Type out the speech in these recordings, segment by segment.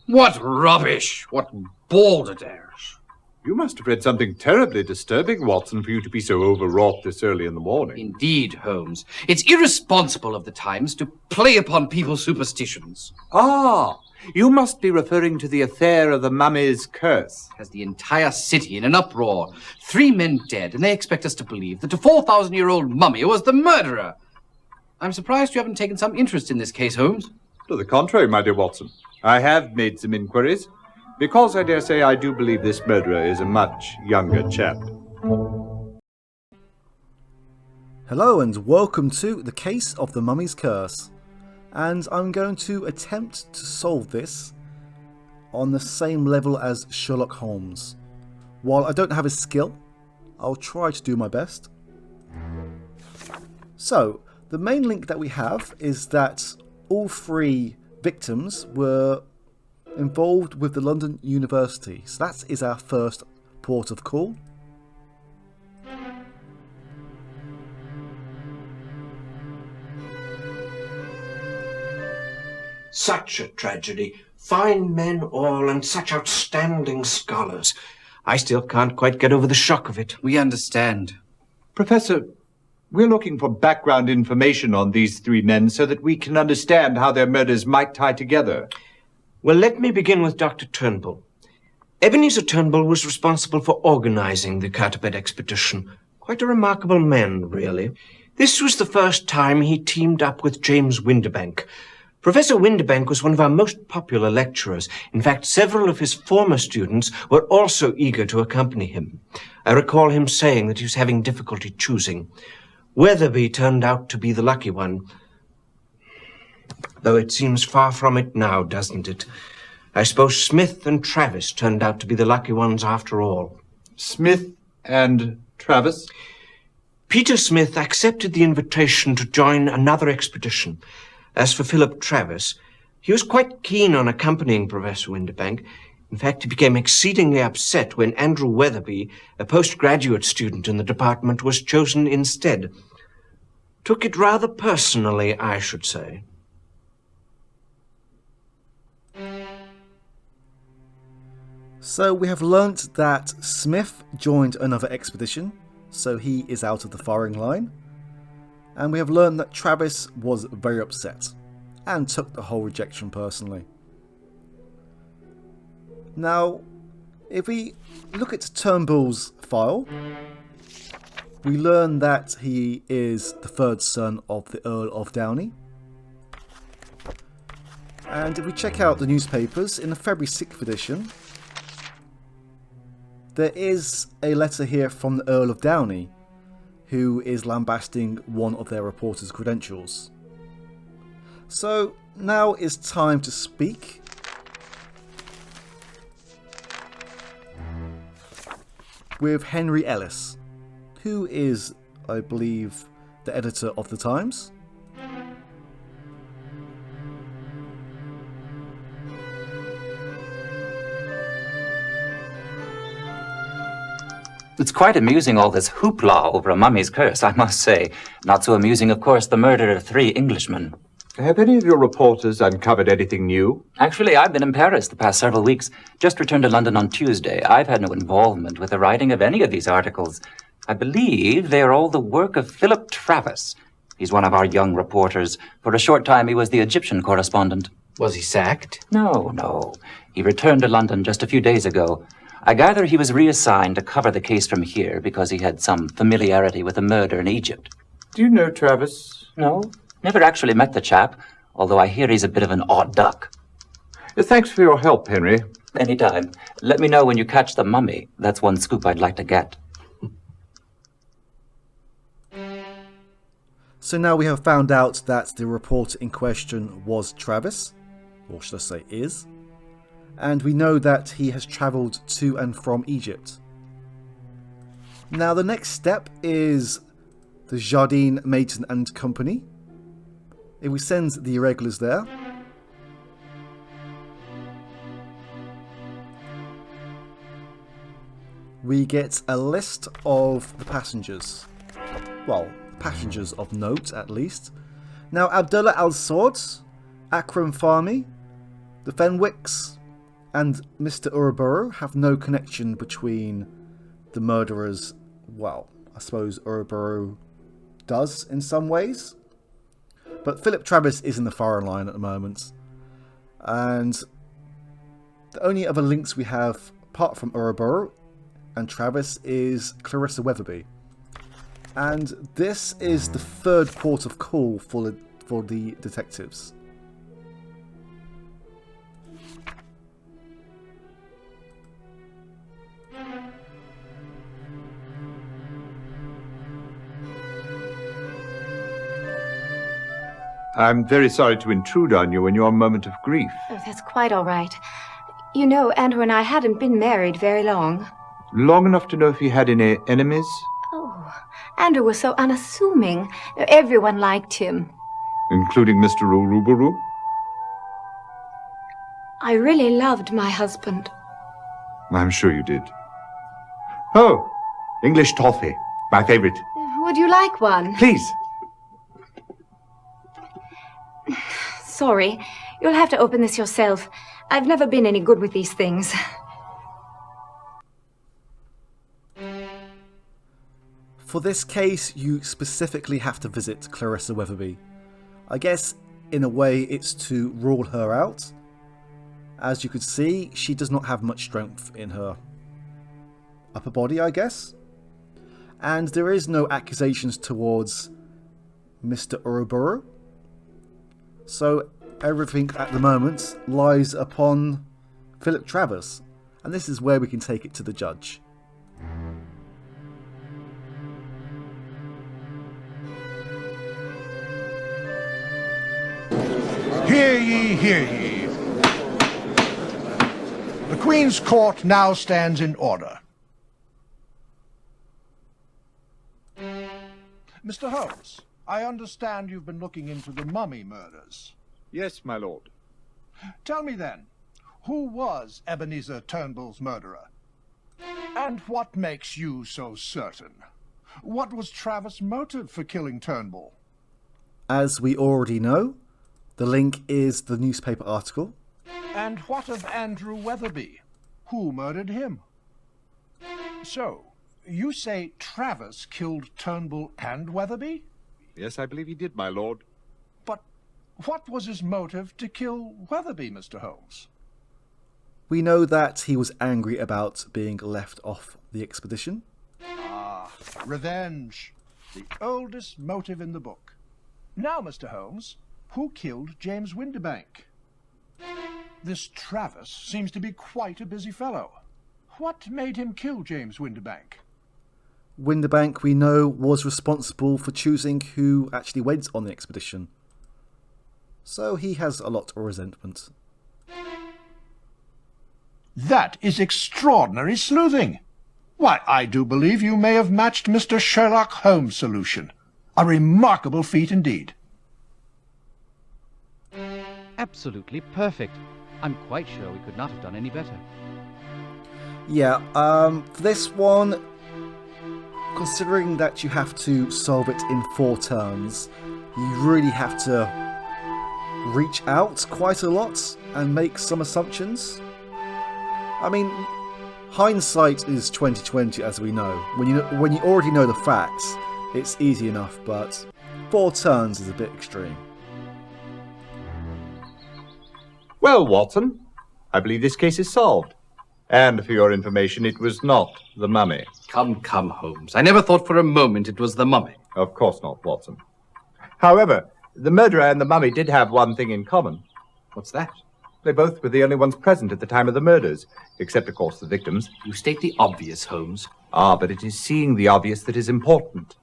What rubbish! What balderdash! You must have read something terribly disturbing, Watson, for you to be so overwrought this early in the morning. Indeed, Holmes. It's irresponsible of the Times to play upon people's superstitions. Ah, you must be referring to the affair of the mummy's curse. Has the entire city in an uproar. 3 men dead, and they expect us to believe that a 4,000-year-old mummy was the murderer. I'm surprised you haven't taken some interest in this case, Holmes. To the contrary, my dear Watson. I have made some inquiries, because I dare say I do believe this murderer is a much younger chap. Hello and welcome to The Case of the Mummy's Curse. And I'm going to attempt to solve this on the same level as Sherlock Holmes. While I don't have a skill, I'll try to do my best. So, the main link that we have is that all 3 victims were involved with the London University. So that is our first port of call. Such a tragedy. Fine men all, and such outstanding scholars. I still can't quite get over the shock of it. We understand. Professor, we're looking for background information on these 3 men so that we can understand how their murders might tie together. Well, let me begin with Dr. Turnbull. Ebenezer Turnbull was responsible for organizing the Carteret expedition. Quite a remarkable man, really. This was the first time he teamed up with James Windibank. Professor Windibank was one of our most popular lecturers. In fact, several of his former students were also eager to accompany him. I recall him saying that he was having difficulty choosing. Weatherby turned out to be the lucky one. Though it seems far from it now, doesn't it? I suppose Smith and Travis turned out to be the lucky ones after all. Smith and Travis? Peter Smith accepted the invitation to join another expedition. As for Philip Travis, he was quite keen on accompanying Professor Windibank. In fact, he became exceedingly upset when Andrew Weatherby, a postgraduate student in the department, was chosen instead. Took it rather personally, I should say. So we have learnt that Smith joined another expedition, so he is out of the firing line. And we have learned that Travis was very upset and took the whole rejection personally. Now, if we look at Turnbull's file, we learn that he is the 3rd son of the Earl of Downey. And if we check out the newspapers, in the February 6th edition, there is a letter here from the Earl of Downey, who is lambasting one of their reporter's credentials. So now is time to speak. With Henry Ellis, who is, I believe, the editor of the Times. It's quite amusing, all this hoopla over a mummy's curse, I must say. Not so amusing, of course, the murder of 3 Englishmen. Have any of your reporters uncovered anything new? Actually, I've been in Paris the past several weeks. Just returned to London on Tuesday. I've had no involvement with the writing of any of these articles. I believe they are all the work of Philip Travis. He's one of our young reporters. For a short time, he was the Egyptian correspondent. Was he sacked? No. He returned to London just a few days ago. I gather he was reassigned to cover the case from here because he had some familiarity with a murder in Egypt. Do you know Travis? No, never actually met the chap, although I hear he's a bit of an odd duck. Thanks for your help, Henry. Anytime. Let me know when you catch the mummy. That's one scoop I'd like to get. So now we have found out that the reporter in question was Travis, or should I say is. And we know that he has travelled to and from Egypt. Now the next step is the Jardine, Maton and Company. If we send the irregulars there, we get a list of the passengers. Well, passengers of note at least. Now Abdullah Al-Saud, Akram Fahmy, the Fenwicks, and Mr. Uruburu have no connection between the murderers. Well, I suppose Uruburu does in some ways. But Philip Travis is in the firing line at the moment. And the only other links we have, apart from Uruburu and Travis, is Clarissa Weatherby. And this is the third port of call for the detectives. I'm very sorry to intrude on you in your moment of grief. Oh, that's quite all right. You know, Andrew and I hadn't been married very long. Long enough to know if you had any enemies? Oh, Andrew was so unassuming. Everyone liked him. Including Mr. Uruburu? I really loved my husband. I'm sure you did. Oh, English toffee. My favorite. Would you like one? Please. Sorry, you'll have to open this yourself. I've never been any good with these things. For this case, you specifically have to visit Clarissa Weatherby. I guess, in a way, it's to rule her out. As you could see, she does not have much strength in her upper body, I guess. And there is no accusations towards Mr. Uruburu. So everything at the moment lies upon Philip Travis. And this is where we can take it to the judge. Hear ye, hear ye. The Queen's Court now stands in order. Mr. Holmes, I understand you've been looking into the mummy murders. Yes, my lord. Tell me then, who was Ebenezer Turnbull's murderer? And what makes you so certain? What was Travis' motive for killing Turnbull? As we already know, the link is the newspaper article. And what of Andrew Weatherby? Who murdered him? So, you say Travis killed Turnbull and Weatherby? Yes, I believe he did, my lord. But what was his motive to kill Weatherby, Mr. Holmes? We know that he was angry about being left off the expedition. Ah, revenge. The oldest motive in the book. Now, Mr. Holmes, who killed James Windibank? This Travis seems to be quite a busy fellow. What made him kill James Windibank? Windibank, we know, was responsible for choosing who actually went on the expedition. So he has a lot of resentment. That is extraordinary sleuthing. Why, I do believe you may have matched Mr. Sherlock Holmes' solution. A remarkable feat indeed. Absolutely perfect. I'm quite sure we could not have done any better. Yeah, for this one, considering that you have to solve it in 4 turns, you really have to reach out quite a lot and make some assumptions. I mean, hindsight is 20/20, as we know. When you already know the facts, it's easy enough, but 4 turns is a bit extreme. Well, Watson, I believe this case is solved. And for your information, it was not the mummy. Come, Holmes. I never thought for a moment it was the mummy. Of course not, Watson. However, the murderer and the mummy did have one thing in common. What's that? They both were the only ones present at the time of the murders, except, of course, the victims. You state the obvious, Holmes. Ah, but it is seeing the obvious that is important.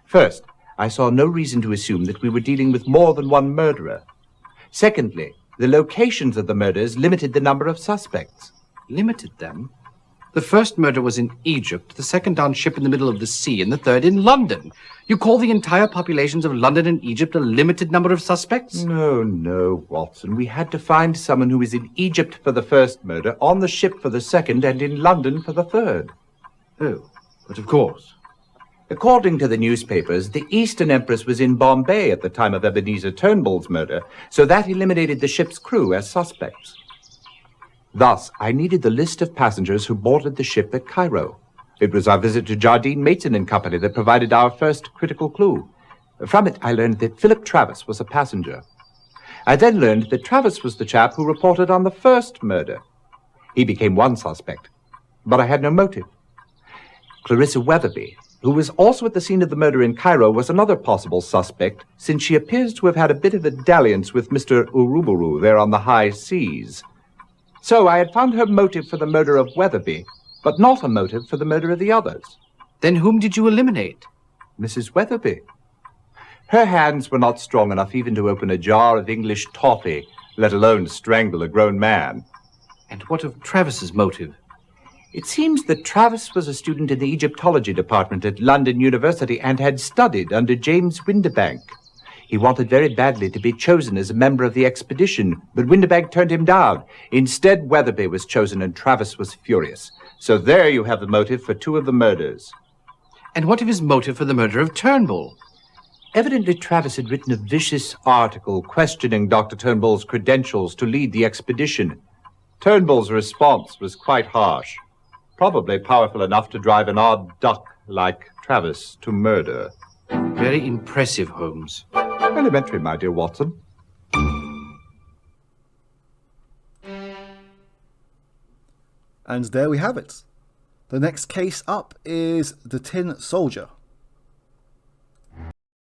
First, I saw no reason to assume that we were dealing with more than one murderer. Secondly, the locations of the murders limited the number of suspects. Limited them? The first murder was in Egypt, the second on ship in the middle of the sea, and the third in London. You call the entire populations of London and Egypt a limited number of suspects? No, Watson. We had to find someone who was in Egypt for the first murder, on the ship for the second, and in London for the third. Oh, but of course. According to the newspapers, the Eastern Empress was in Bombay at the time of Ebenezer Turnbull's murder, so that eliminated the ship's crew as suspects. Thus, I needed the list of passengers who boarded the ship at Cairo. It was our visit to Jardine, Mason and Company that provided our first critical clue. From it, I learned that Philip Travis was a passenger. I then learned that Travis was the chap who reported on the first murder. He became one suspect, but I had no motive. Clarissa Weatherby, who was also at the scene of the murder in Cairo, was another possible suspect, since she appears to have had a bit of a dalliance with Mr. Uruburu there on the high seas. So I had found her motive for the murder of Weatherby, but not a motive for the murder of the others. Then whom did you eliminate? Mrs. Weatherby. Her hands were not strong enough even to open a jar of English toffee, let alone strangle a grown man. And what of Travis's motive? It seems that Travis was a student in the Egyptology department at London University and had studied under James Windibank. He wanted very badly to be chosen as a member of the expedition, but Windibank turned him down. Instead, Weatherby was chosen and Travis was furious. So there you have the motive for two of the murders. And what of his motive for the murder of Turnbull? Evidently, Travis had written a vicious article questioning Dr. Turnbull's credentials to lead the expedition. Turnbull's response was quite harsh, probably powerful enough to drive an odd duck like Travis to murder. Very impressive, Holmes. Elementary, my dear Watson. And there we have it. The next case up is the Tin Soldier.